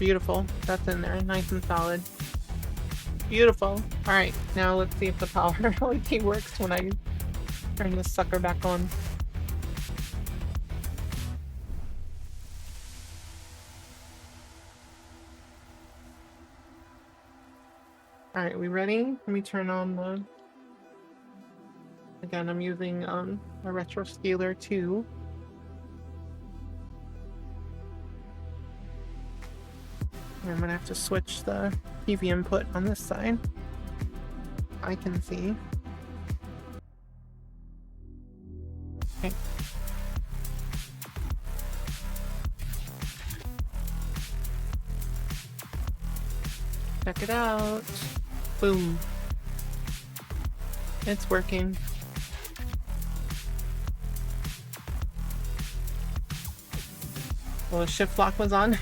Beautiful. That's in there. Nice and solid. Beautiful. Alright, now let's see if the power LED works when I turn this sucker back on. Alright, we ready? Let me turn on the... Again, I'm using a retro scaler too. I'm gonna have to switch the TV input on this side. I can see. Okay. Check it out. Boom. It's working. Well, the shift lock was on.